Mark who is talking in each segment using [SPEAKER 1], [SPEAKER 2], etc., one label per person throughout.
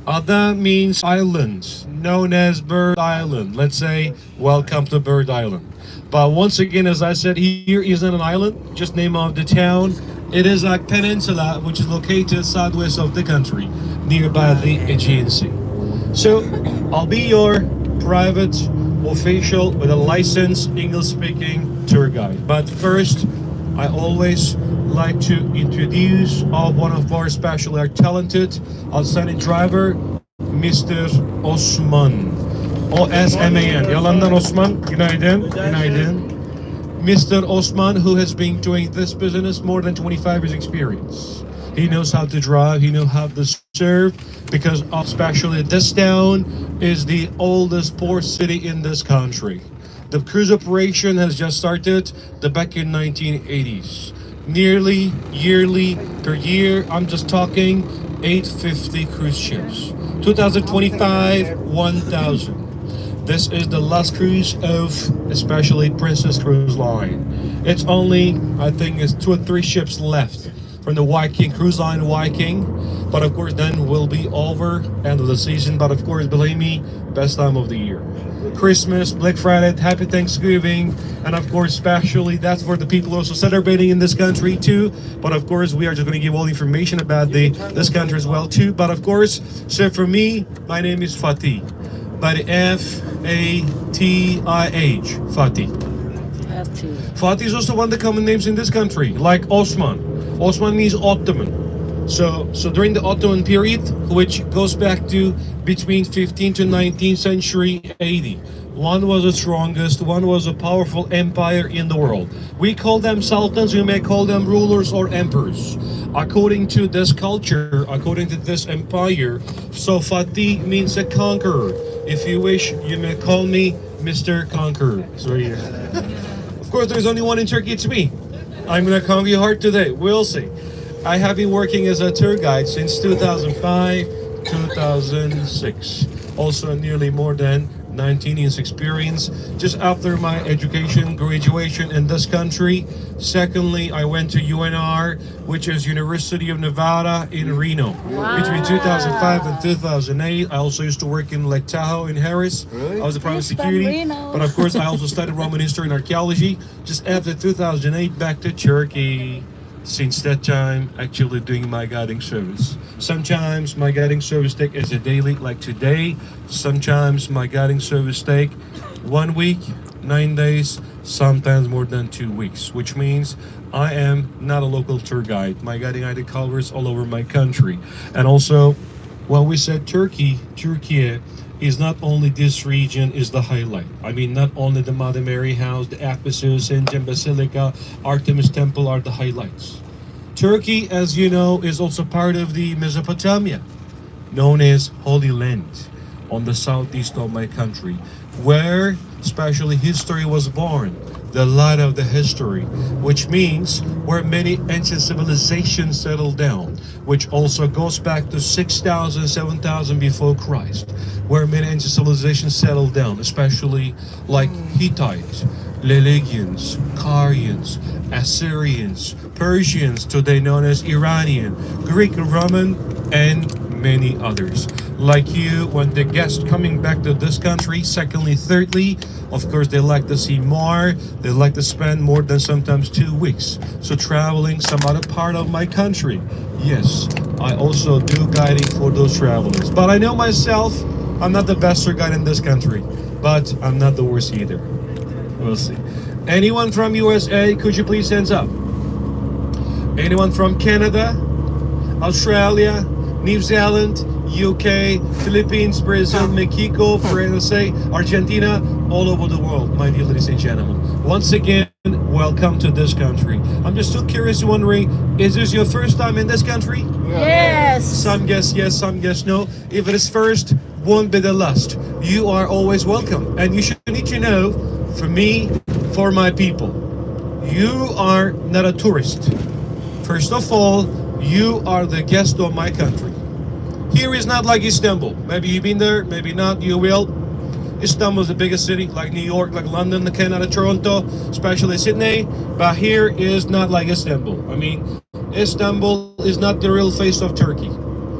[SPEAKER 1] Ada means island, known as Bird Island. Let's say, welcome to Bird Island. But once again, as I said, here isn't an island, just name of the town. It is a peninsula which is located southwest of the country, nearby the Aegean Sea. So, I'll be your private official with a licensed English speaking tour guide. But first, I always like to introduce one of our special talented outstanding driver, Mr. Osman. O-S-M-A-N. Yalandan Osman. Günaydın. Günaydın. Mr. Osman, who has been doing this business more than 25 years experience. He knows how to drive, he knows how to serve, because especially this town is the oldest port city in this country. The cruise operation has just started back in 1980s. Nearly yearly per year, I'm just talking 850 cruise ships. 2025, 1,000. This is the last cruise of especially Princess Cruise Line. It's only, I think, it's 2 or 3 ships left from the Viking Cruise Line Viking. But of course, then will be over end of the season. But of course, believe me, best time of the year. Christmas, Black Friday, Happy Thanksgiving, and of course, especially that's for the people also celebrating in this country too. But of course, we are just going to give all the information about this country as well too. But of course, so for me, my name is Fatih, by the Fatih. Fatih is also one of the common names in this country, like Osman. Osman means Ottoman. So during the Ottoman period, which goes back to between 15th to 19th century AD, one was the strongest, one was a powerful empire in the world. We call them sultans, you may call them rulers or emperors. According to this culture, according to this empire, so Fatih means a conqueror. If you wish, you may call me Mr. Conqueror. Sorry. Of course, there's only one in Turkey, it's me. I'm gonna conquer your heart today, we'll see. I have been working as a tour guide since 2005, 2006. Also nearly more than 19 years experience just after my education graduation in this country. Secondly, I went to UNR, which is University of Nevada in Reno. Wow. Between 2005 and 2008, I also used to work in Lake Tahoe in Harris. Really? I was a private security, but of course I also studied Roman history and archaeology. Just after 2008, back to Turkey. Since that time, actually doing my guiding service. Sometimes my guiding service take is a daily, like today. Sometimes my guiding service take 1 week, 9 days, sometimes more than 2 weeks, which means I am not a local tour guide. My guiding ID covers all over my country. And also, when we said Turkey is not only this region is the highlight. I mean, not only the Mother Mary House, the Ephesus, St. John Basilica, Artemis Temple are the highlights. Turkey, as you know, is also part of the Mesopotamia, known as Holy Land, on the southeast of my country, where especially history was born, the light of the history, which means where many ancient civilizations settled down, which also goes back to 6,000, 7,000 before Christ, where many ancient civilizations settled down, especially like Hittites, Lelegians, Carians, Assyrians, Persians, today known as Iranian, Greek, Roman, and many others. Like you, when the guests coming back to this country, secondly, thirdly, of course, they like to see more. They like to spend more than sometimes 2 weeks. So traveling some other part of my country. Yes, I also do guiding for those travelers. But I know myself, I'm not the best tour guide in this country, but I'm not the worst either. We'll see. Anyone from USA, could you please hands up? Anyone from Canada, Australia, New Zealand, UK, Philippines, Brazil, Mexico, USA, Argentina, all over the world, my dear ladies and gentlemen. Once again, welcome to this country. I'm just still curious, wondering, is this your first time in this country?
[SPEAKER 2] Yes.
[SPEAKER 1] Some guess yes, some guess no. If it is first, won't be the last. You are always welcome. And you should need to know, for me, for my people, you are not a tourist. First of all, you are the guest of my country. Here is not like Istanbul. Maybe you've been there, maybe not, you will. Istanbul is the biggest city, like New York, like London, Canada, Toronto, especially Sydney. But here is not like Istanbul. I mean, Istanbul is not the real face of Turkey.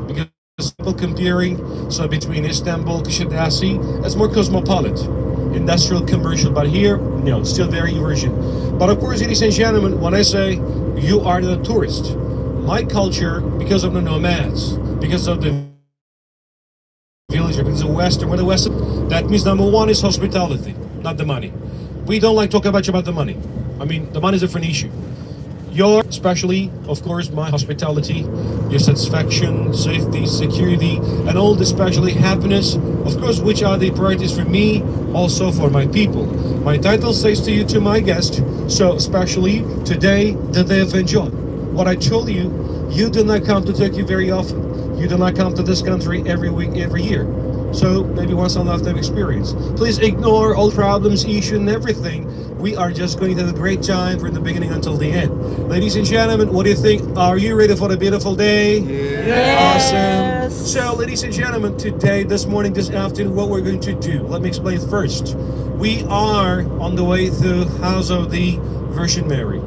[SPEAKER 1] Because people comparing, so between Istanbul, Kusadasi, it's more cosmopolitan, industrial, commercial. But here, no, still very Eurasian. But of course, ladies and gentlemen, when I say you are the tourist, my culture, because of the nomads, because of the villager, because of the Western, we're the Western, that means number one is hospitality, not the money. We don't like talking much about the money. I mean, the money is a different issue. Your, especially, of course, my hospitality, your satisfaction, safety, security, and all the especially happiness, of course, which are the priorities for me, also for my people. My title says to you, to my guest, so especially today, the day of enjoy. What I told you, you do not come to Turkey very often. You do not come to this country every week, every year. So maybe once in a lifetime experience. Please ignore all problems, issues, and everything. We are just going to have a great time from the beginning until the end. Ladies and gentlemen, what do you think? Are you ready for a beautiful day?
[SPEAKER 2] Yes.
[SPEAKER 1] Awesome. So, ladies and gentlemen, today, this morning, this afternoon, what we're going to do, let me explain first. We are on the way to House of the Virgin Mary,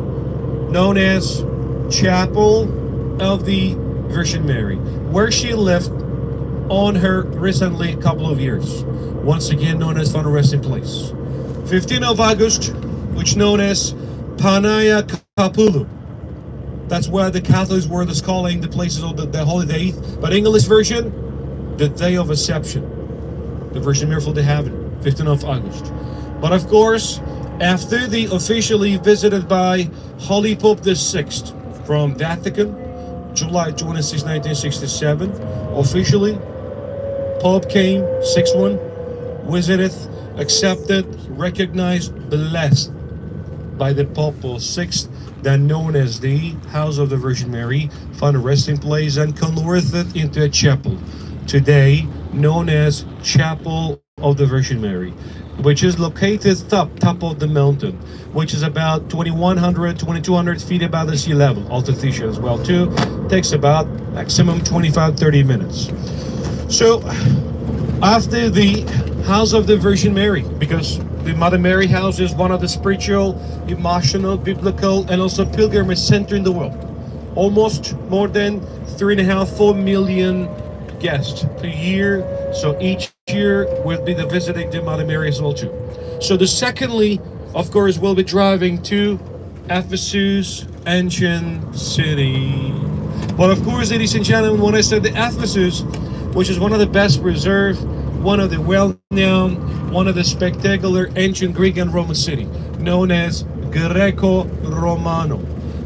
[SPEAKER 1] known as Chapel of the Virgin Mary, where she lived on her recently couple of years. Once again known as Final Resting Place. 15th of August, which known as Panaya Kapulu. That's where the Catholics were calling the places of the Holy Day. But English version, the Day of Assumption. The Virgin Miracle to Heaven, 15th of August. But of course, after the officially visited by Holy Pope VI from Vatican, July 26, 1967, officially, Pope came, 6-1, visited, accepted, recognized, blessed by the Pope VI, then known as the House of the Virgin Mary, found a resting place and converted into a chapel, today known as Chapel of the Virgin Mary, which is located top of the mountain, which is about 2,100, 2,200 feet above the sea level, altitude as well too. Takes about maximum 25-30 minutes. So after the House of the Virgin Mary, because the Mother Mary House is one of the spiritual, emotional, biblical, and also pilgrimage center in the world. Almost more than 3.5-4 million guests per year. So each year will be the visiting the Mother Mary as well too. So the secondly, of course, we'll be driving to Ephesus, ancient city. But of course, ladies and gentlemen, when I said the Ephesus, which is one of the best preserved, one of the well-known, one of the spectacular ancient Greek and Roman city, known as Greco-Romano.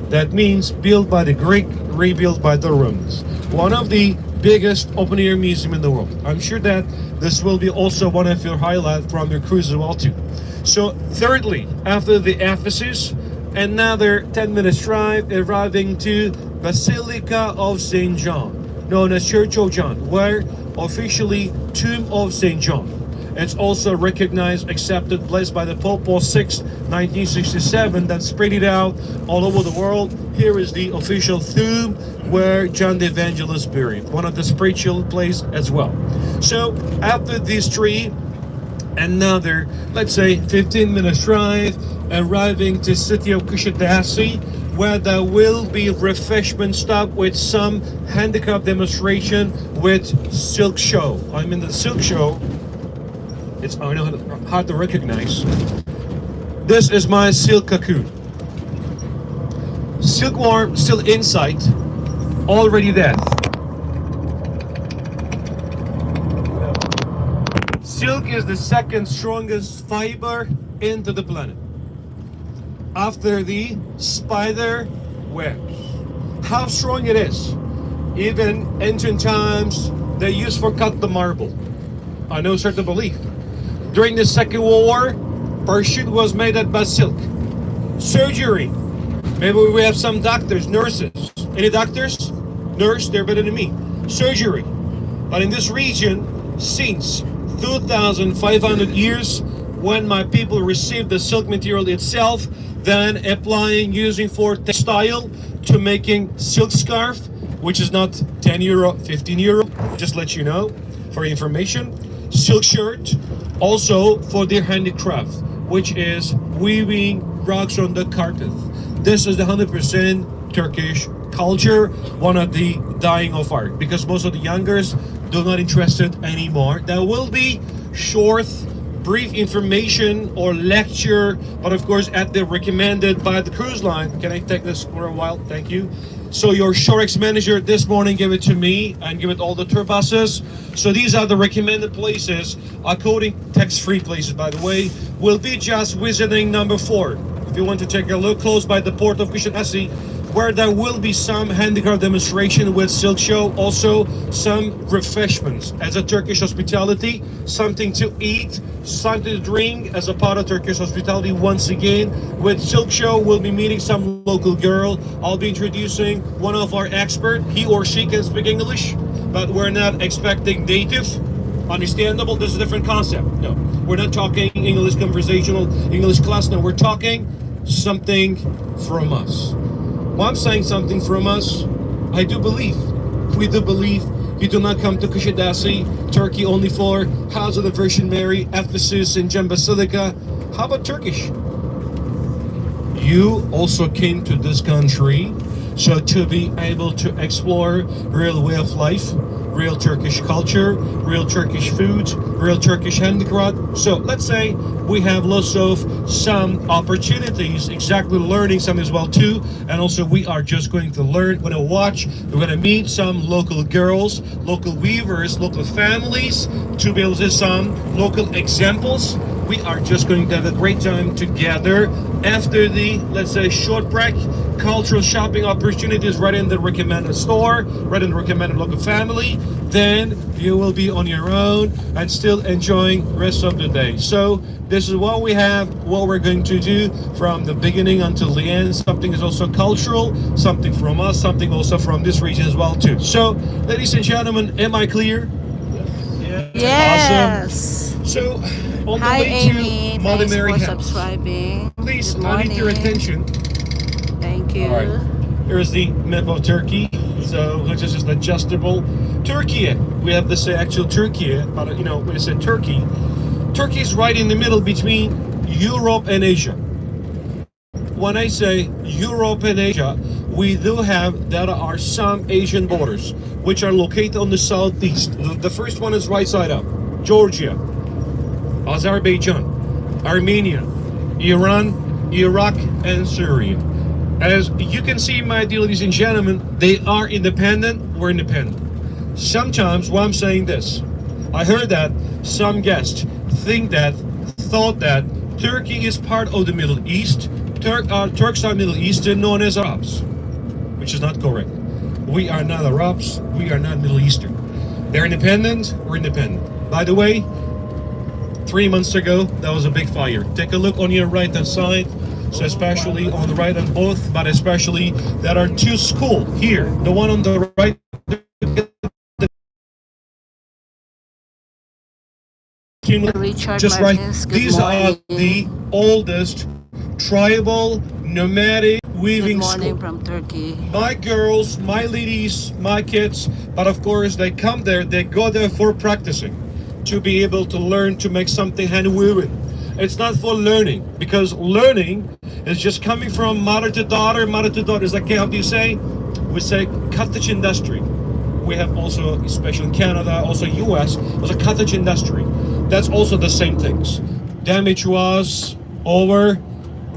[SPEAKER 1] That means built by the Greek, rebuilt by the Romans. One of the biggest open-air museum in the world. I'm sure that this will be also one of your highlights from your cruise as well too. So thirdly, after the Ephesus, another 10 minutes drive, arriving to Basilica of St. John, known as Church of John, where officially Tomb of St. John. It's also recognized, accepted, blessed by the Pope Paul VI, 1967, that spread it out all over the world. Here is the official tomb where John the Evangelist buried, one of the spiritual places as well. So after these three, another, let's say, 15 minutes drive, arriving to city of Kusadasi, where there will be refreshment stop with some handicap demonstration with silk show. I mean, the silk show, it's I know hard to recognize. This is my silk cocoon. Silkworm still inside, already dead. Silk is the second strongest fiber into the planet, after the spider webs. How strong it is. Even ancient times, they used for cut the marble. I know certain belief. During the Second World War, parachute was made out by silk. Surgery. Maybe we have some doctors, nurses. Any doctors? Nurse, they're better than me. Surgery. But in this region, since 2,500 years, when my people received the silk material itself, then applying, using for textile to making silk scarf, which is not 10 euro, 15 euro, just let you know for information. Silk shirt, also for their handicraft, which is weaving rugs on the carpet. This is the 100% Turkish culture, one of the dying of art, because most of the youngers do not interested anymore. There will be short, brief information or lecture, but of course at the recommended by the cruise line. Can I take this for a while? Thank you. So your Shorex manager this morning gave it to me and give it all the tour buses. So these are the recommended places, according tax-free places, by the way. We'll be just visiting number 4. If you want to take a look close by the port of Kusadasi, where there will be some handicraft demonstration with silk show, also some refreshments as a Turkish hospitality, something to eat, something to drink as a part of Turkish hospitality. Once again, with silk show, we'll be meeting some local girl. I'll be introducing one of our experts. He or she can speak English, but we're not expecting native. Understandable, this is a different concept. No, we're not talking English conversational, English class. No, we're talking something from us. Well, I'm saying something from us. I do believe, we do believe, you do not come to Kusadasi, Turkey, only for House of the Virgin Mary, Ephesus, and Gem Basilica. How about Turkish? You also came to this country, so to be able to explore real way of life, real Turkish culture, real Turkish foods, real Turkish handicraft. So let's say we have lots of some opportunities, exactly learning some as well too. And also we are just going to learn, we're going to watch, we're going to meet some local girls, local weavers, local families, to be able to some local examples. We are just going to have a great time together after the, let's say, short break. Cultural shopping opportunities right in the recommended store, right in the recommended local family. Then you will be on your own and still enjoying rest of the day. So this is what we have, what we're going to do from the beginning until the end. Something is also cultural, something from us, something also from this region as well too. So ladies and gentlemen, am I clear? Yeah.
[SPEAKER 2] Yes.
[SPEAKER 1] Awesome. So on the
[SPEAKER 2] Hi,
[SPEAKER 1] way
[SPEAKER 2] Amy.
[SPEAKER 1] to Mother
[SPEAKER 2] Thanks
[SPEAKER 1] Mary
[SPEAKER 2] for
[SPEAKER 1] House,
[SPEAKER 2] subscribing.
[SPEAKER 1] please,
[SPEAKER 2] Good
[SPEAKER 1] I need your
[SPEAKER 2] morning.
[SPEAKER 1] attention.
[SPEAKER 2] Thank you.
[SPEAKER 1] All right. Here's the map of Turkey. So which is just adjustable. Turkey. We have this actual Turkey, but you know, when I say Turkey, Turkey is right in the middle between Europe and Asia. When I say Europe and Asia, we do have, there are some Asian borders which are located on the southeast. The first one is right side up. Georgia, Azerbaijan, Armenia, Iran, Iraq, and Syria. As you can see, my dear ladies and gentlemen, they are independent, we're independent. Sometimes, while I'm saying this, I heard that some guests thought that Turkey is part of the Middle East. Turks are Middle Eastern, known as Arabs, which is not correct. We are not Arabs, we are not Middle Eastern. They're independent, we're independent. By the way, 3 months ago, there was a big fire. Take a look on your right hand side. So especially on the right and both, but especially there are two schools here. The one on the right,
[SPEAKER 2] Richard
[SPEAKER 1] just right.
[SPEAKER 2] Martinez, good
[SPEAKER 1] These are the
[SPEAKER 2] morning.
[SPEAKER 1] oldest tribal nomadic
[SPEAKER 2] Good
[SPEAKER 1] weaving
[SPEAKER 2] morning
[SPEAKER 1] school.
[SPEAKER 2] from Turkey.
[SPEAKER 1] My girls, my ladies, my kids, but of course they come there, they go there for practicing, to be able to learn to make something hand woven. It's not for learning, because learning is just coming from mother to daughter. Mother to daughter is like, how do you say? We say cottage industry. We have also, especially in Canada, also US, was a cottage industry. That's also the same things. Damage was over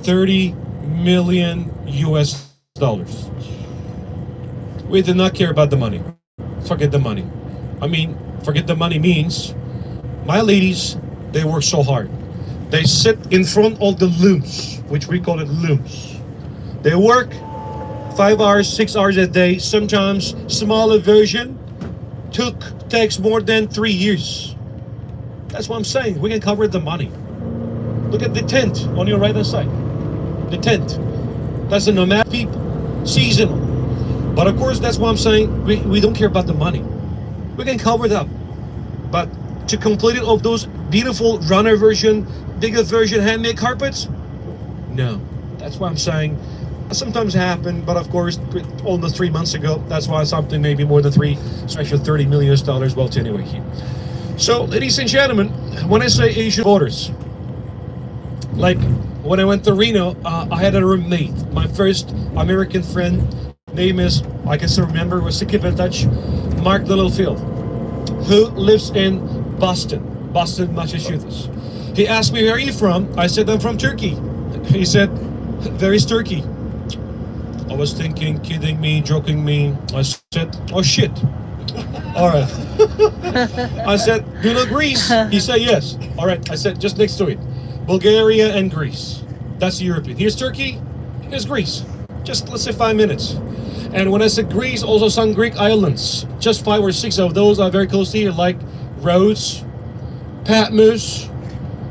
[SPEAKER 1] 30 million US dollars. We did not care about the money. Forget the money. I mean, forget the money means my ladies, they work so hard. They sit in front of the looms, which we call it looms. They work 5 hours, 6 hours a day. Sometimes smaller version takes more than 3 years. That's what I'm saying. We can cover the money. Look at the tent on your right hand side. The tent. That's the nomad people. Seasonal. But of course, that's what I'm saying. We don't care about the money. We can cover it up. But to complete it of those beautiful runner version, bigger version handmade carpets, no. That's what I'm saying. Sometimes happen, but of course, almost 3 months ago, that's why something maybe more than three, especially $30 million. Well, anyway, here. So, ladies and gentlemen, when I say Asian borders, like when I went to Reno, I had a roommate. My first American friend name is, I can still remember, we're still keep in touch, Mark Littlefield, who lives in Boston, Massachusetts. He asked me, where are you from? I said, I'm from Turkey. He said, there is Turkey. I was thinking, kidding me, joking me. I said, oh shit. All right. I said, do you know Greece? He said, yes. All right. I said, just next to it, Bulgaria and Greece. That's European. Here's Turkey. Here's Greece. Just, let's say, 5 minutes. And when I said Greece, also some Greek islands. Just 5 or 6 of those are very close to here, like Rhodes, Patmos.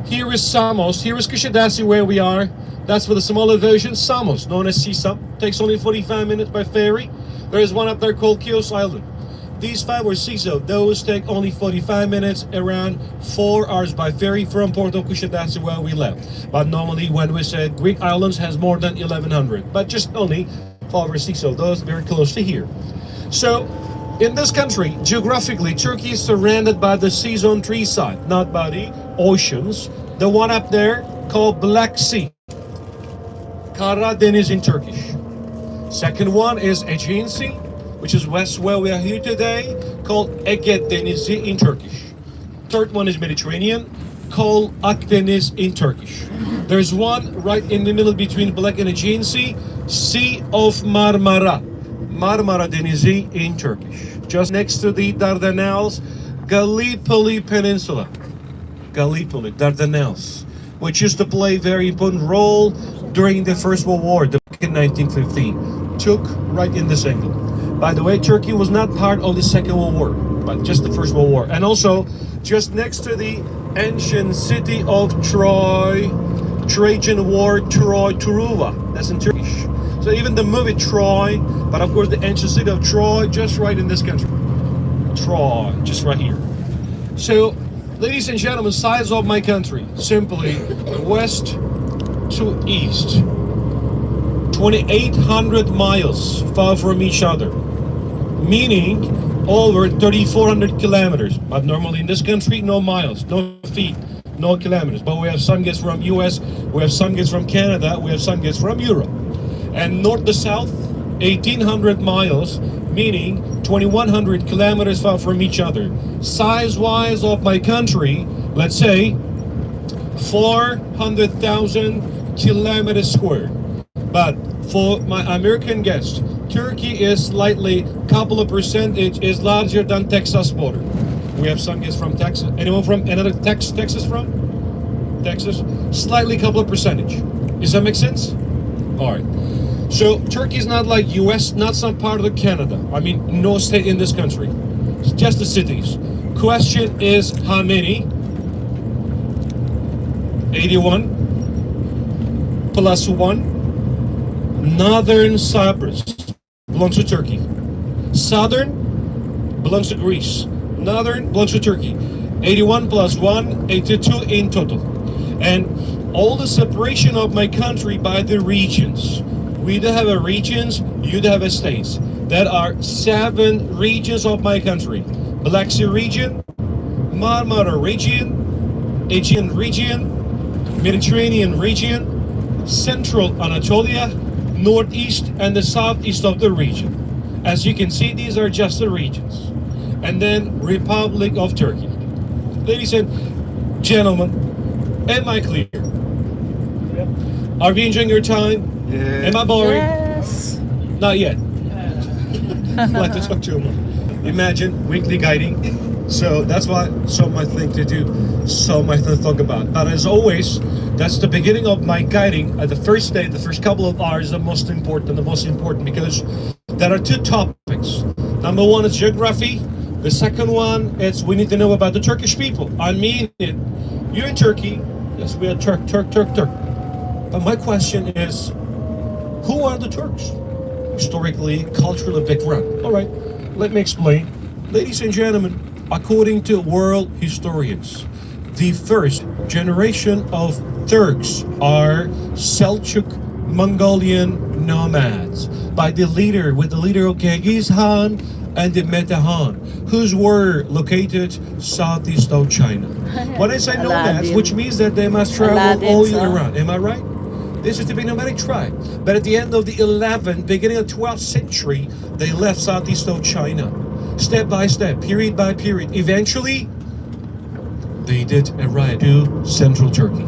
[SPEAKER 1] Here is Samos. Here is Kusadasi, where we are. That's for the smaller version. Samos, known as Sisam. Takes only 45 minutes by ferry. There is one up there called Chios Island. These 5 or 6 of those take only 45 minutes, around 4 hours by ferry from Port of Kusadasi, where we live. But normally when we say Greek islands has more than 1100, but just only 5 or 6 of those very close to here. So in this country, geographically, Turkey is surrounded by the seas on 3 sides, not by the oceans. The one up there called Black Sea, Kara Deniz in Turkish. Second one is Aegean Sea, which is west where we are here today, called Ege Denizi in Turkish. Third one is Mediterranean, called Akdeniz in Turkish. There's one right in the middle between Black and Aegean Sea, Sea of Marmara, Marmara Denizi in Turkish. Just next to the Dardanelles, Gallipoli Peninsula, Gallipoli, Dardanelles, which used to play a very important role during the First World War, back in 1915. Took right in this angle. By the way, Turkey was not part of the Second World War, but just the First World War. And also, just next to the ancient city of Troy, Trajan War, Troy, Truva. That's in Turkish. So even the movie Troy, but of course the ancient city of Troy, just right in this country. Troy, just right here. So, ladies and gentlemen, size of my country, simply west to east. 2,800 miles far from each other, meaning over 3,400 kilometers. But normally in this country, no miles, no feet, no kilometers. But we have some gets from US, we have some gets from Canada, we have some gets from Europe. And north to south, 1,800 miles, meaning 2,100 kilometers far from each other. Size-wise of my country, let's say 400,000 kilometers square. But for my American guests, Turkey is slightly, couple of percentage is larger than Texas border. We have some guests from Texas. Anyone from another Texas from? Texas? Slightly couple of percentage. Does that make sense? All right. So Turkey is not like US, not some part of Canada. I mean, no state in this country. It's just the cities. Question is how many? 81 plus 1. Northern Cyprus belongs to Turkey. Southern belongs to Greece. Northern belongs to Turkey. 81 plus 1, 82 in total. And all the separation of my country by the regions. We either have a regions, you either have a states. There are 7 regions of my country. Black Sea region, Marmara region, Aegean region, Mediterranean region, Central Anatolia, Northeast and the southeast of the region. As you can see, these are just the regions. And then Republic of Turkey. Ladies and gentlemen, am I clear? Are we enjoying your time?
[SPEAKER 3] Yeah.
[SPEAKER 1] Am I boring?
[SPEAKER 2] Yes.
[SPEAKER 1] Not yet. I'd like to talk to him. Imagine weekly guiding. So that's why so much thing to do, so much to talk about. But as always, that's the beginning of my guiding. At the first day, the first couple of hours, the most important because there are 2 topics. Number 1 is geography. The second one is we need to know about the Turkish people. I mean it. You're in Turkey. Yes, we are Turk. But my question is, who are the Turks? Historically, culturally background. All right, let me explain. Ladies and gentlemen, according to world historians, the first generation of Turks are Seljuk Mongolian nomads with the leader of Genghis Khan and the Metahan, whose were located southeast of China. When I say nomads,
[SPEAKER 2] Aladdin.
[SPEAKER 1] which means that they must travel
[SPEAKER 2] Aladdin,
[SPEAKER 1] all year
[SPEAKER 2] sir.
[SPEAKER 1] round. Am I right? This is the big nomadic tribe. But at the end of the 11th, beginning of 12th century, they left southeast of China. Step by step, period by period. Eventually, they did arrive to central Turkey.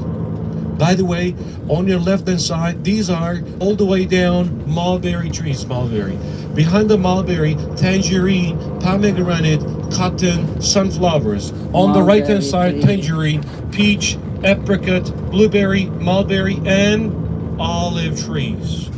[SPEAKER 1] By the way, on your left-hand side, these are all the way down mulberry trees, mulberry. Behind the mulberry, tangerine, pomegranate, cotton, sunflowers. On the right-hand side, tangerine, peach, apricot, blueberry, mulberry, and olive trees.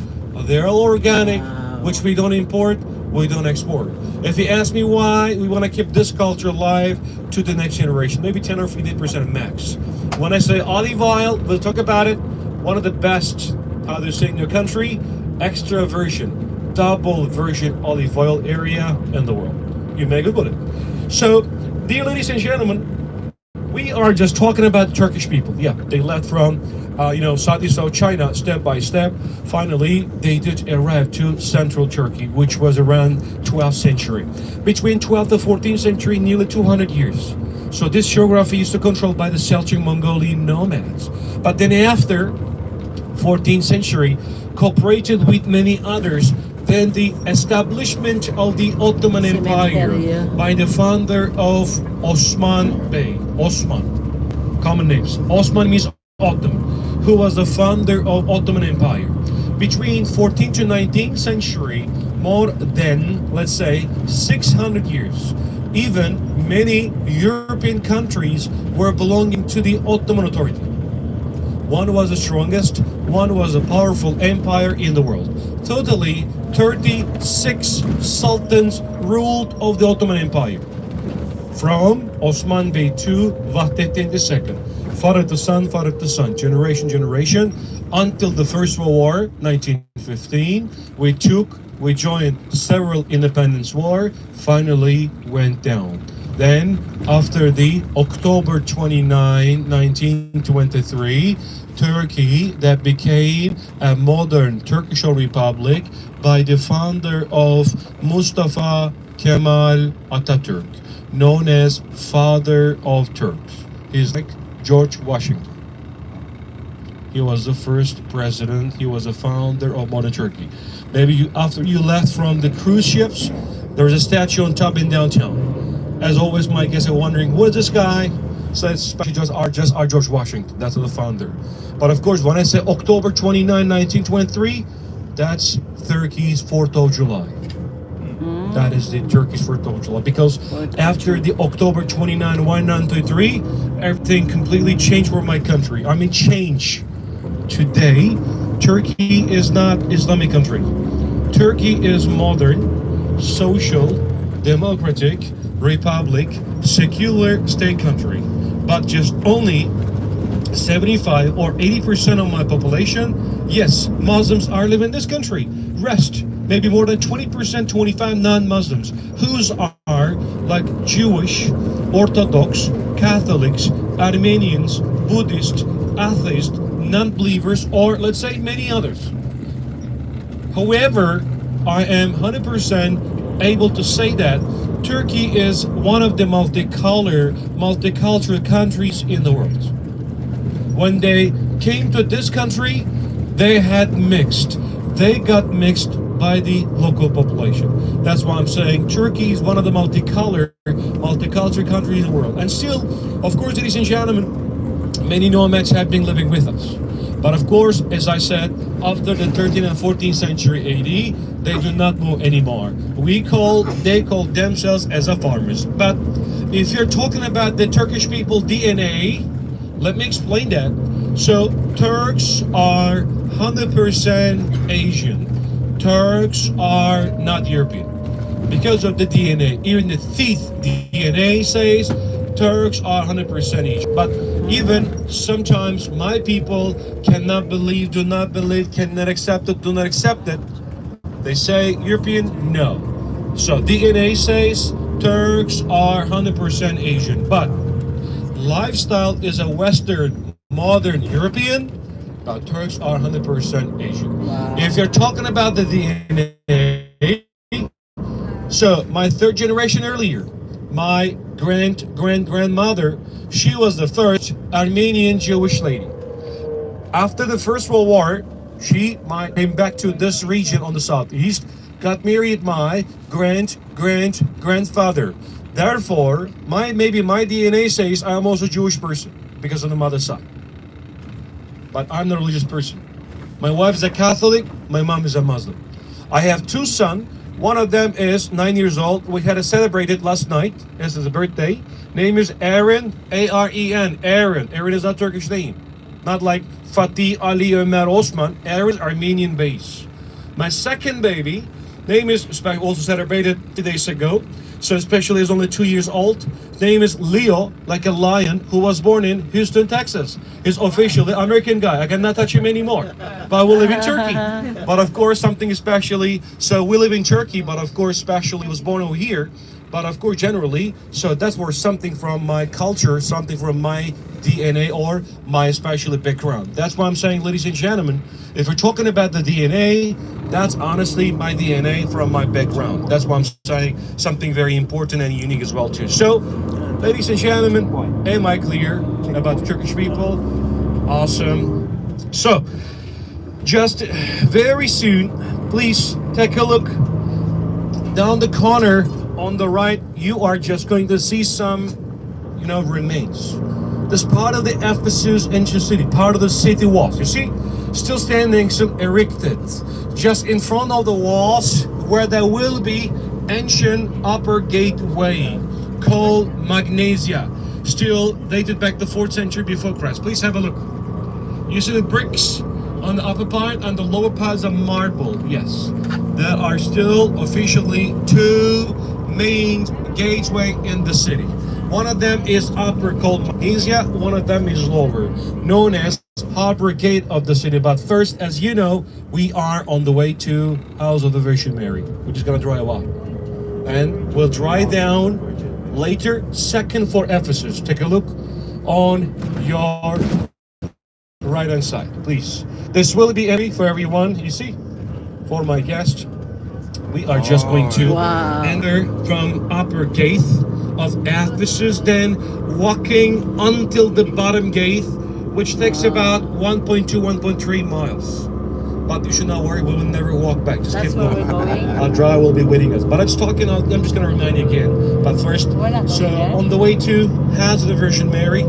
[SPEAKER 1] They're all organic, which we don't import, we don't export. If you ask me why, we want to keep this culture alive to the next generation, maybe 10 or 15% max. When I say olive oil, we'll talk about it. One of the best, how they say in your country, extra virgin, double virgin olive oil area in the world. You may Google it. So, dear ladies and gentlemen, we are just talking about the Turkish people. Yeah, they left from, Southeast South China step by step. Finally, they did arrive to central Turkey, which was around 12th century. Between 12th to 14th century, nearly 200 years. So this geography is controlled by the Seljuk Mongolian nomads. But then after 14th century, cooperated with many others, then the establishment of the Ottoman Empire by the founder of Osman Bey. Osman, common names. Osman means Ottoman, who was the founder of Ottoman Empire. Between 14th to 19th century, more than, let's say, 600 years. Even many European countries were belonging to the Ottoman authority. One was the strongest, one was a powerful empire in the world. Totally, 36 sultans ruled of the Ottoman Empire. From Osman Bey to Vahdettin II. Father to son, generation, until the First World War, 1915. We joined several independence war, finally went down. Then, after the October 29, 1923, Turkey that became a modern Turkish Republic by the founder of Mustafa Kemal Atatürk, known as Father of Turks. He's like George Washington. He was the first president. He was the founder of modern Turkey. Maybe after you left from the cruise ships, there was a statue on top in downtown. As always, my guests are wondering, who is this guy? So it's just our George Washington. That's the founder. But of course, when I say October 29, 1923, that's Turkey's 4th of July. That is the Turkish 4th of July. Because after the October 29, 1923, everything completely changed for my country. I mean, change. Today, Turkey is not Islamic country. Turkey is modern, social, democratic, republic, secular state country. But just only 75 or 80% of my population, yes, Muslims are living in this country. Rest, maybe more than 20%, 25 non-Muslims, whose are like Jewish, Orthodox, Catholics, Armenians, Buddhists, atheists, non-believers, or let's say many others. However, I am 100% able to say that Turkey is one of the multicultural countries in the world. When they came to this country, they had mixed. They got mixed by the local population. That's why I'm saying Turkey is one of the multicultural countries in the world. And still, of course, ladies and gentlemen, many nomads have been living with us. But of course, as I said, after the 13th and 14th century AD, they do not move anymore. They call themselves as a farmers. But if you're talking about the Turkish people DNA, let me explain that. So Turks are 100% Asian. Turks are not European because of the DNA. Even the teeth DNA says Turks are 100% Asian. But even sometimes my people cannot believe, do not believe, cannot accept it, do not accept it. They say European, no. So DNA says Turks are 100% Asian. But lifestyle is a Western, modern European. Turks are 100% Asian.
[SPEAKER 2] Wow.
[SPEAKER 1] If you're talking about the DNA, so my third generation earlier, my grandmother, she was the first Armenian Jewish lady. After the First World War, came back to this region on the southeast, got married my grandfather. Therefore, maybe my DNA says I'm also a Jewish person because of the mother's side. But I'm not a religious person. My wife is a Catholic, my mom is a Muslim. I have two sons. One of them is 9 years old. We had to celebrate it last night as his birthday. Name is Aaron, A-R-E-N, Aaron. Aaron is not Turkish name. Not like Fatih, Ali, Ömer, Osman. Aaron, Armenian base. My second baby, name is, also celebrated 2 days ago. So especially is only 2 years old. Name is Leo, like a lion, who was born in Houston, Texas. He's officially American guy. I cannot touch him anymore. But we live in Turkey. But of course, something especially. So we live in Turkey, but of course, especially was born over here. But of course, generally, so that's where something from my culture, something from my DNA or my especially background. That's why I'm saying, ladies and gentlemen, if we're talking about the DNA, that's honestly my DNA from my background. That's why I'm saying something very important and unique as well too. So, ladies and gentlemen, am I clear about the Turkish people? Awesome. So, just very soon, please take a look down the corner on the right. You are just going to see some, remains. This part of the Ephesus ancient city, part of the city walls. You see, still standing, still erected, just in front of the walls where there will be ancient upper gateway called Magnesia, still dated back the 4th century before Christ. Please have a look. You see the bricks on the upper part and the lower part is a marble. Yes, there are still officially two main gateway in the city. One of them is upper called Magnesia, one of them is lower, known as Harbor Gate of the city. But first, as you know, we are on the way to House of the Virgin Mary. We're just gonna drive up. And we'll drive down later, second for Ephesus. Take a look on your right hand side, please. This will be empty for everyone, you see, for my guest. We are just going to enter from upper gate of Ephesus, then walking until the bottom gate, which takes about 1.2, 1.3 miles. But you should not worry, we will never walk back. Just keep going. Our driver will be waiting us. But I'm just going to remind you again. But first, so on the way to House of the Virgin Mary,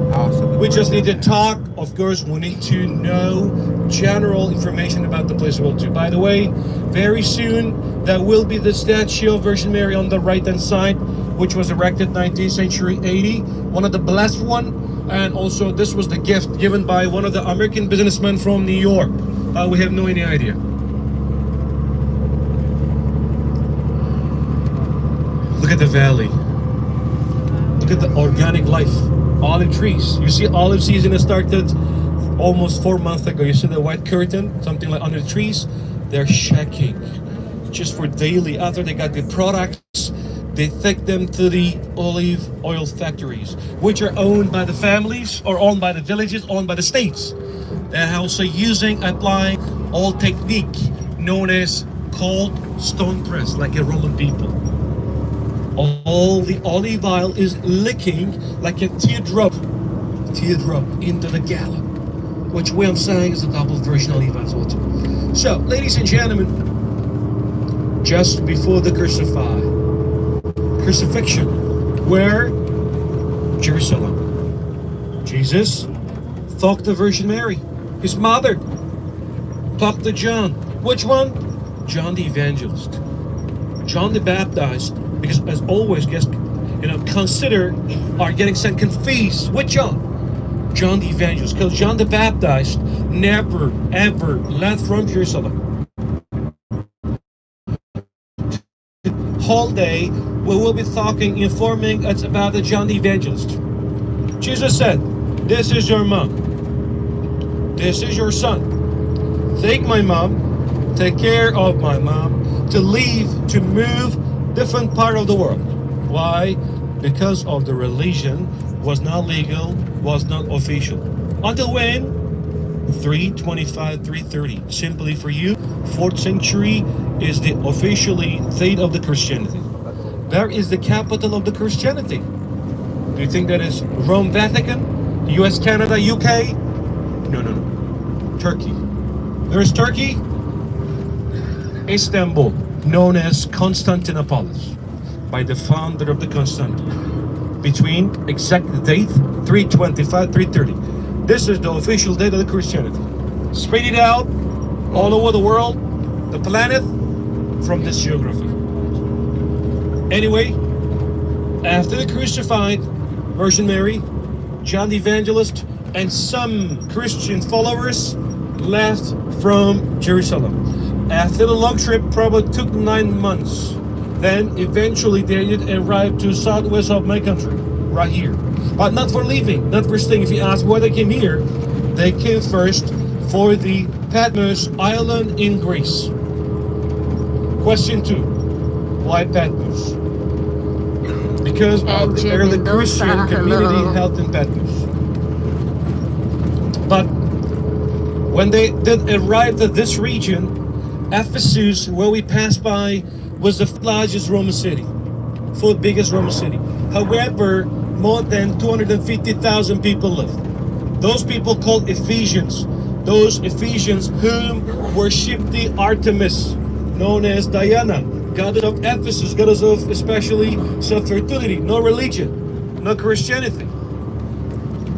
[SPEAKER 1] we just need to talk. Of course, we need to know general information about the place we'll do. By the way, very soon, there will be the statue of Virgin Mary on the right-hand side, which was erected 19th century 80. One of the blessed one. And also, this was the gift given by one of the American businessmen from New York. We have no any idea. Look at the valley. Look at the organic life. Olive trees. You see, olive season has started almost 4 months ago. You see the white curtain, something like under the trees. They're shaking just for daily. After they got the products, they take them to the olive oil factories, which are owned by the families or owned by the villages, owned by the states. They're also applying all technique known as cold stone press, like a Roman people. All the olive oil is licking like a teardrop into the gallon, which way I'm saying is the double version olive oil. So, ladies and gentlemen, just before the crucifixion, where? Jerusalem. Jesus talked to Virgin Mary, his mother. Talked to John. Which one? John the Evangelist. John the Baptist, because as always, consider are getting sent confused. Which John? John the Evangelist. Because John the Baptist never ever left from Jerusalem. Whole day we will be talking, informing us about the John the Evangelist. Jesus said, "This is your mom. This is your son. Take my mom, take care of my mom, to leave, to move different part of the world." Why? Because of the religion was not legal, was not official. Until when? 325, 330. Simply for you, 4th century is the officially date of the Christianity. Where is the capital of the Christianity? Do you think that is Rome, Vatican, US, Canada, UK? No. Turkey. There's Turkey, Istanbul, known as Constantinopolis, by the founder of the Constantinople. Between exact date 325, 330. This is the official date of the Christianity. Spread it out all over the world, the planet, from this geography. Anyway, after the crucified Virgin Mary, John the Evangelist, and some Christian followers left from Jerusalem. After the long trip, probably took 9 months. Then eventually they did arrive to southwest of my country, right here. But not for leaving, not for staying. If you ask why they came here, they came first for the Patmos island in Greece. Question 2, why Patmos? Because of the early Christian community held in Patmos. But when they did arrive at this region, Ephesus, where we passed by, was the largest Roman city, fourth biggest Roman city. However, more than 250,000 people lived. Those people called Ephesians. Those Ephesians whom worshipped the Artemis, known as Diana, goddess of Ephesus, goddess of especially fertility. No religion, no Christianity.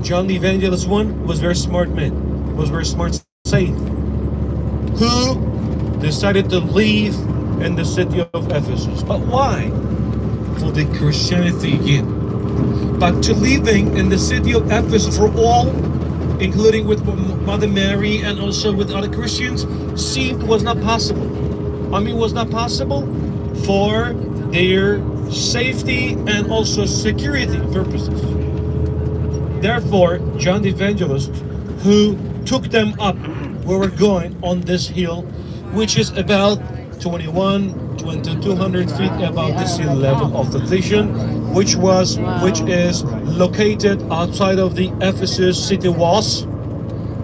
[SPEAKER 1] John the Evangelist one was very smart man, was very smart saint, who decided to leave in the city of Ephesus. But why? For the Christianity again. But to living in the city of Ephesus for all, including with Mother Mary and also with other Christians, seemed was not possible. I mean, was not possible for their safety and also security purposes. Therefore, John the Evangelist, who took them up where we're going on this hill, which is about 2,200 feet above the sea level of the Thician, which is located outside of the Ephesus city walls.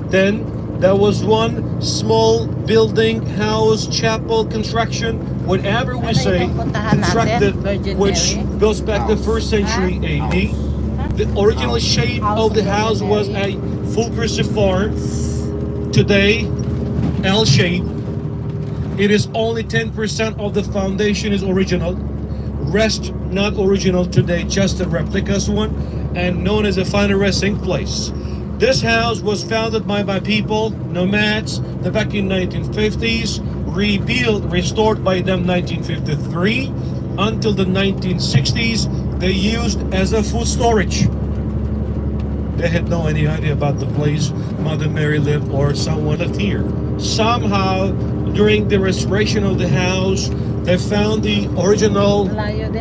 [SPEAKER 1] Then there was one small building, house, chapel, construction, whatever we say, constructed, which goes back to 1st century AD. The original shape of the house was a full cruciform. Today, L shape. It is only 10% of the foundation is original. Rest not original today, just a replica's one, and known as a final resting place. This house was founded by my people, nomads, back in 1950s, rebuilt, restored by them 1953, until the 1960s, they used as a food storage. They had no any idea about the place Mother Mary lived or someone lived here. Somehow, during the restoration of the house, they found the original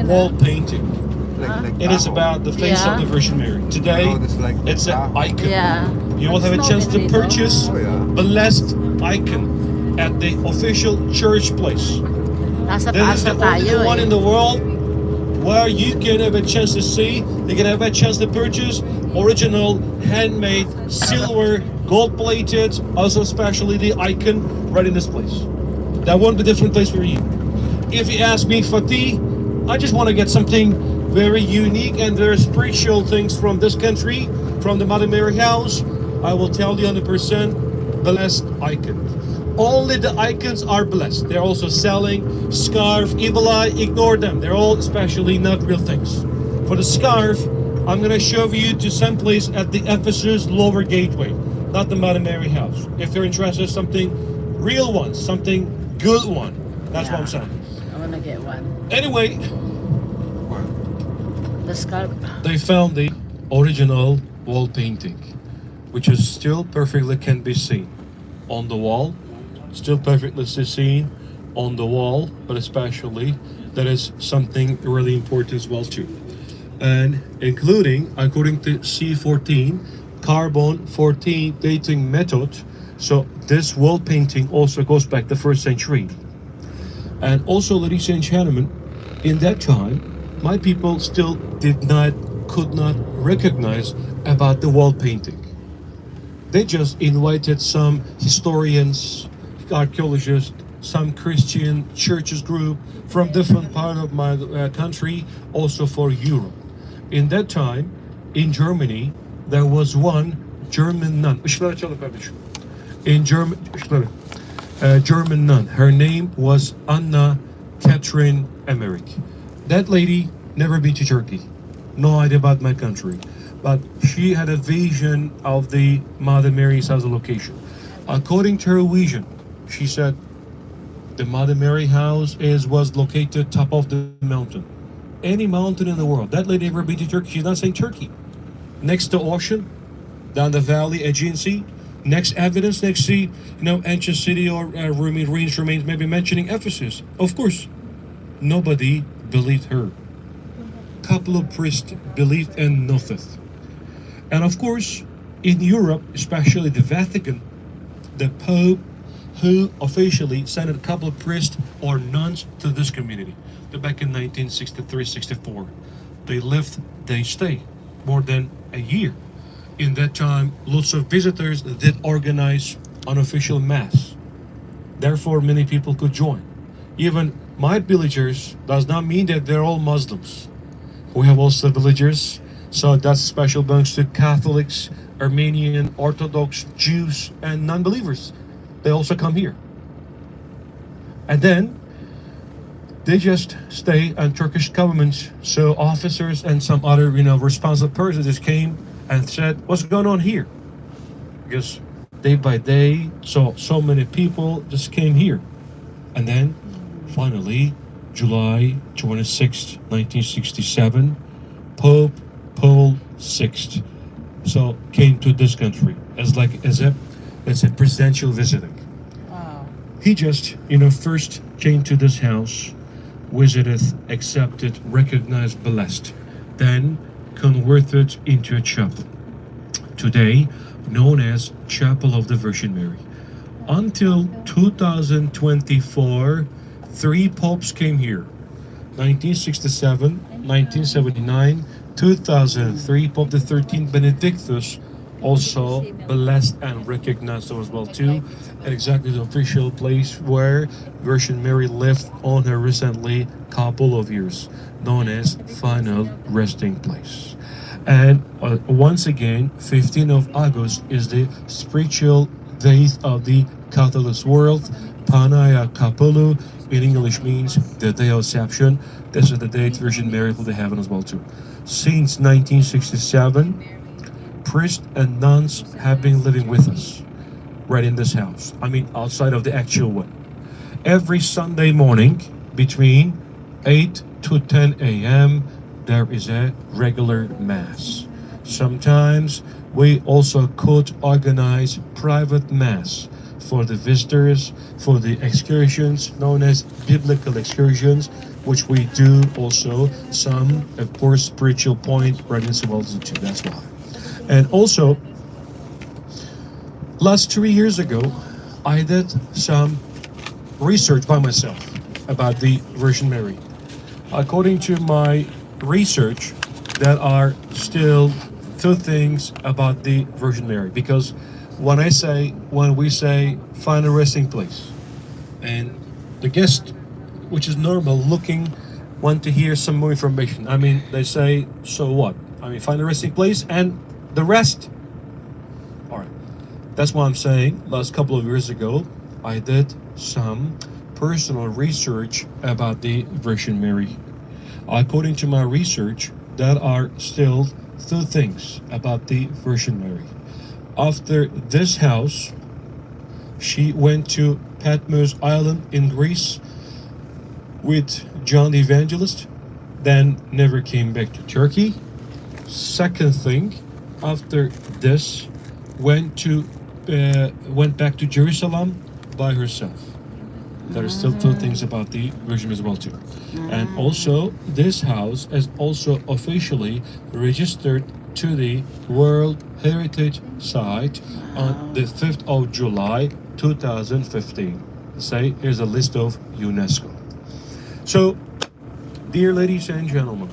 [SPEAKER 1] wall painting. It is about the face of the Virgin Mary. Today, it's an icon. You will have a chance to purchase the blessed icon at the official church place. This is the only one in the world where you can have a chance to see, you can have a chance to purchase original, handmade, silver, gold-plated, also especially the icon right in this place. That won't be a different place for you. If you ask me, Fatih, I just want to get something very unique and very spiritual things from this country, from the Mother Mary house, I will tell you 100% blessed icon. Only the icons are blessed. They're also selling scarf, evil eye, ignore them. They're all especially not real things. For the scarf, I'm going to show you to some place at the Ephesus lower gateway, not the Mother Mary house. If you're interested in something real one, something good one, that's what I'm saying.
[SPEAKER 2] I want to get one.
[SPEAKER 1] Anyway,
[SPEAKER 2] The scarf.
[SPEAKER 1] they found the original wall painting, which is still perfectly can be seen on the wall, still perfectly seen on the wall, but especially that is something really important as well too. And including, according to C14, carbon 14 dating method, so this wall painting also goes back the 1st century. And also, ladies and gentlemen, in that time, my people still could not recognize about the wall painting. They just invited some historians, archaeologists, some Christian churches group from different part of my country, also for Europe. In that time, in Germany, there was one German nun. Işıkları açalım kardeşim. in German nun. Her name was Anna Catherine Emmerich. That lady never been to Turkey. No idea about my country. But she had a vision of the Mother Mary's house location. According to her vision, she said the Mother Mary house was located top of the mountain. Any mountain in the world. That lady never been to Turkey. She's not saying Turkey. Next to ocean, down the valley, Aegean Sea. Next evidence, next sea, ancient city or ruins remains, maybe mentioning Ephesus. Of course, nobody believed her. Couple of priests believed and nothing. And of course, in Europe, especially the Vatican, the Pope, who officially sent a couple of priests or nuns to this community. Back in 1963-64, they lived, they stayed more than a year. In that time, lots of visitors did organize unofficial mass. Therefore, many people could join. Even my villagers does not mean that they're all Muslims. We have also villagers, so that special belongs to Catholics, Armenian, Orthodox, Jews, and non-believers. They also come here. And then they just stay on Turkish government. So officers and some other, responsible persons just came and said, "What's going on here?" Because day by day, so many people just came here. And then finally, July 26th, 1967, Pope Paul VI came to this country as a presidential visiting.
[SPEAKER 2] Wow.
[SPEAKER 1] He just, first came to this house, visited, accepted, recognized, blessed, then converted into a chapel, today known as Chapel of the Virgin Mary. Until 2024, 3 popes came here. 1967, 1979, 2003, Pope the 13th Benedictus also blessed and recognized as well too, and exactly the official place where Virgin Mary lived on her recently couple of years, known as final resting place. And once again, 15th of August is the spiritual date of the Catholic world. Panaya Kapulu in English means the day of Assumption. This is the date Virgin Mary will be heaven as well too. Since 1967, priests and nuns have been living with us right in this house. I mean, outside of the actual one. Every Sunday morning between 8 to 10 a.m. there is a regular mass. Sometimes we also could organize private mass for the visitors, for the excursions known as biblical excursions, which we do also some, of course, spiritual point right in Suwalzi too. That's why. And also, last 3 years ago, I did some research by myself about the Virgin Mary. According to my research, there are still 2 things about the Virgin Mary, because when we say final resting place, and the guest, which is normal looking, want to hear some more information. I mean, they say, so what? I mean, final resting place and the rest. All right, that's what I'm saying. Last couple of years ago, I did some personal research about the Virgin Mary. According to my research, there are still 2 things about the Virgin Mary. After this house, she went to Patmos Island in Greece with John the Evangelist, then never came back to Turkey. Second thing, after this, went back to Jerusalem by herself. There are still 2 things about the Virgin as well too. And also, this house is also officially registered to the World Heritage Site on the 5th of July 2015. Say, here's a list of UNESCO. So, dear ladies and gentlemen,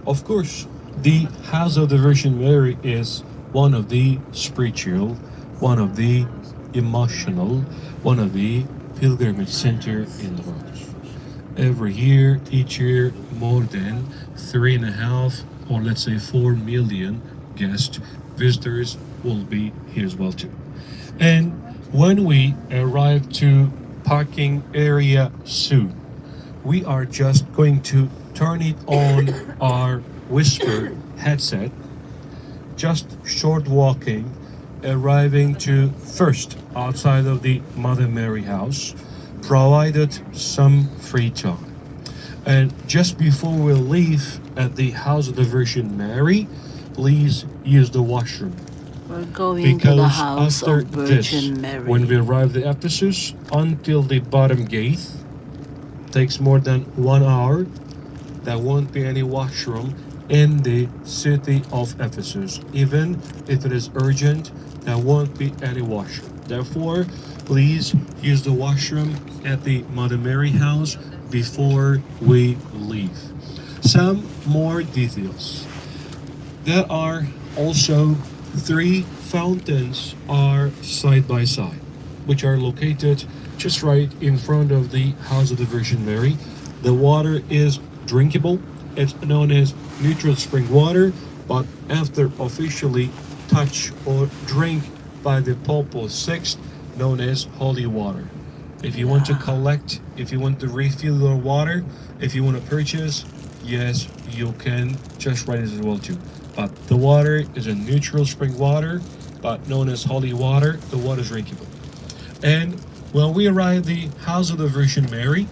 [SPEAKER 1] of course, the House of the Virgin Mary is one of the spiritual, one of the emotional, one of the pilgrimage center in the world. Every year, each year, more than 3.5 or let's say 4 million guests, visitors will be here as well too. And when we arrive to parking area soon, we are just going to turn it on our whisper headset, just short walking, arriving to first outside of the Mother Mary house, provided some free time. And just before we leave at the house of the Virgin Mary, please use the washroom.
[SPEAKER 2] We're going to the
[SPEAKER 1] Because
[SPEAKER 2] house
[SPEAKER 1] after
[SPEAKER 2] of
[SPEAKER 1] this,
[SPEAKER 2] Virgin Mary.
[SPEAKER 1] when we arrive at Ephesus, until the bottom gate, takes more than 1 hour. There won't be any washroom in the city of Ephesus. Even if it is urgent, there won't be any washroom. Therefore, please use the washroom at the Mother Mary house before we leave. Some more details. There are also three fountains are side by side, which are located just right in front of the house of the Virgin Mary. The water is drinkable. It's known as neutral spring water, but after officially touch or drink by the Pope VI, known as holy water. If you want to collect, if you want to refill your water, if you want to purchase, yes, you can just write it as well too. But the water is a neutral spring water, but known as holy water. The water is drinkable. And when we arrive at the house of the Virgin Mary,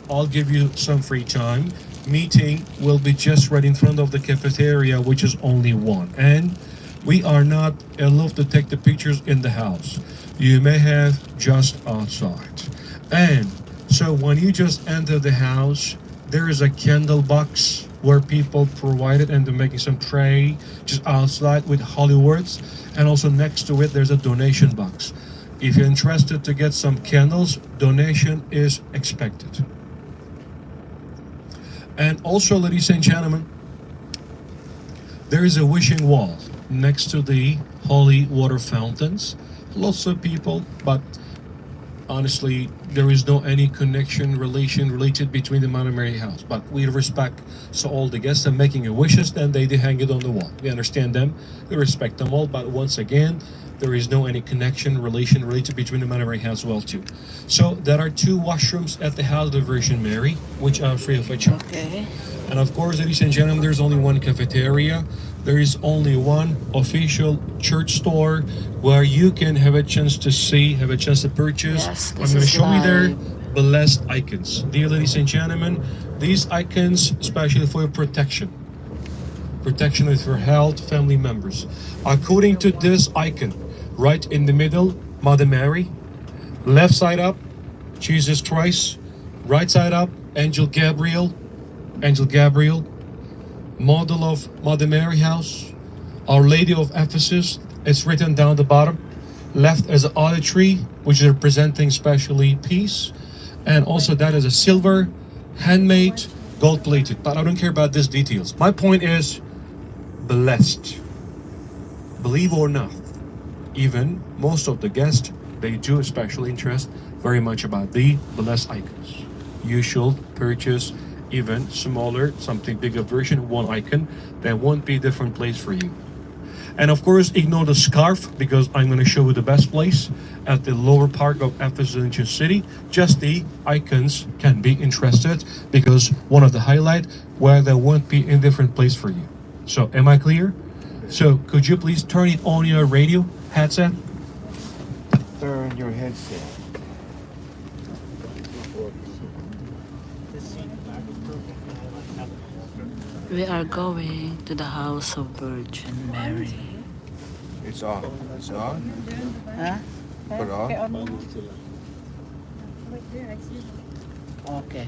[SPEAKER 1] I'll give you some free time. Meeting will be just right in front of the cafeteria, which is only one. And we are not allowed to take the pictures in the house. You may have just outside. And so when you just enter the house, there is a candle box where people provide it and they're making some tray just outside with holy words. And also next to it, there's a donation box. If you're interested to get some candles, donation is expected. And also, ladies and gentlemen, there is a wishing wall next to the holy water fountains. Lots of people, but honestly, there is no any connection, relation related between the Mother Mary house. But we respect so all the guests are making a wishes, then they hang it on the wall. We understand them, we respect them all, but once again, there is no any connection, relation related between the Mother Mary house as well too. So there are two washrooms at the house of the Virgin Mary, which are free of charge.
[SPEAKER 2] Okay.
[SPEAKER 1] And of course, ladies and gentlemen, there's only one cafeteria. There is only one official church store where you can have a chance to see, have a chance to purchase.
[SPEAKER 2] Yes,
[SPEAKER 1] I'm
[SPEAKER 2] this
[SPEAKER 1] going to
[SPEAKER 2] is
[SPEAKER 1] show you there
[SPEAKER 2] live.
[SPEAKER 1] blessed icons. Dear ladies and gentlemen, these icons, especially for your protection with your health, family members. According to this icon, right in the middle, Mother Mary, left side up, Jesus Christ, right side up, Angel Gabriel, model of Mother Mary house, Our Lady of Ephesus, it's written down the bottom, left as an olive tree, which is representing especially peace, and also that is a silver, handmade, gold plated, but I don't care about these details. My point is, blessed. Believe or not, even most of the guests, they do especially interest very much about the blessed icons. You should purchase even smaller, something bigger version, one icon. There won't be a different place for you. And of course, ignore the scarf because I'm going to show you the best place at the lower part of Ephesus Ancient City. Just the icons can be interested because one of the highlight where there won't be a different place for you. So am I clear? So could you please turn it on your radio headset?
[SPEAKER 3] Turn your headset.
[SPEAKER 2] We are going to the house of Virgin Mary.
[SPEAKER 3] It's on. It's on.
[SPEAKER 2] Huh?
[SPEAKER 3] Put on.
[SPEAKER 2] Okay.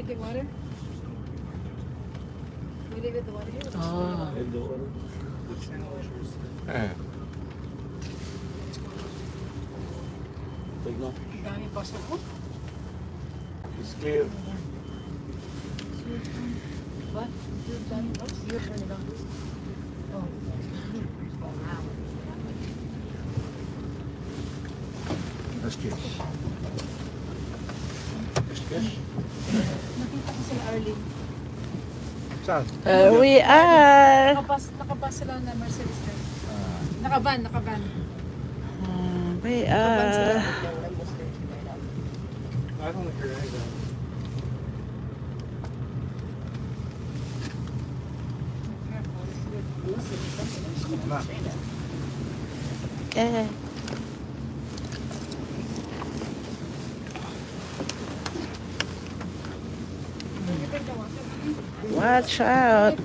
[SPEAKER 4] get water? We leave it the water here?
[SPEAKER 2] Oh.
[SPEAKER 3] Eh.
[SPEAKER 4] Ang dami pasok ko.
[SPEAKER 3] It's clear.
[SPEAKER 4] What? You're turning it off? You're turning it on. Oh.
[SPEAKER 3] Let's kiss.
[SPEAKER 4] Nakita ko sila Arlene.
[SPEAKER 3] Saan?
[SPEAKER 2] There we are.
[SPEAKER 4] Nakabas sila na Mercedes din. Nakavan.
[SPEAKER 2] We
[SPEAKER 4] Nakavan sila.
[SPEAKER 2] are.
[SPEAKER 1] I don't hear anything.
[SPEAKER 2] Okay. Watch out.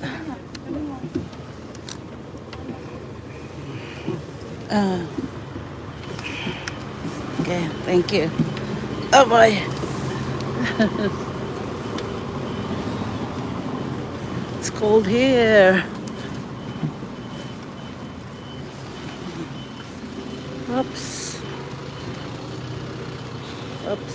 [SPEAKER 2] Okay, thank you. Oh boy. It's cold here. Oops. Oops.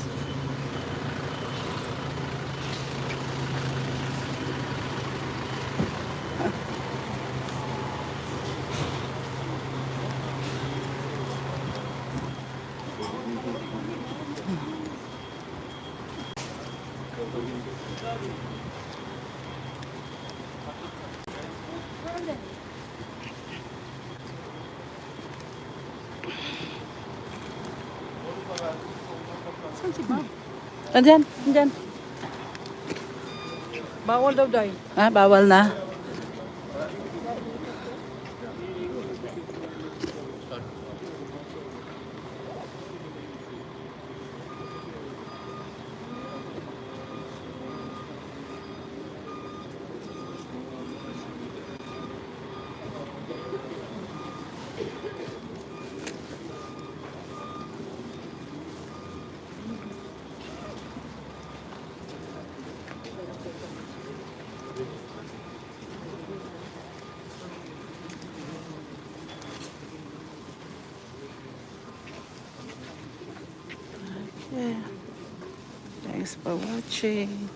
[SPEAKER 4] Saan si Bob?
[SPEAKER 2] Andyan, andyan.
[SPEAKER 4] Bawal daw day.
[SPEAKER 2] Ah, bawal na. Yeah. Thanks for watching.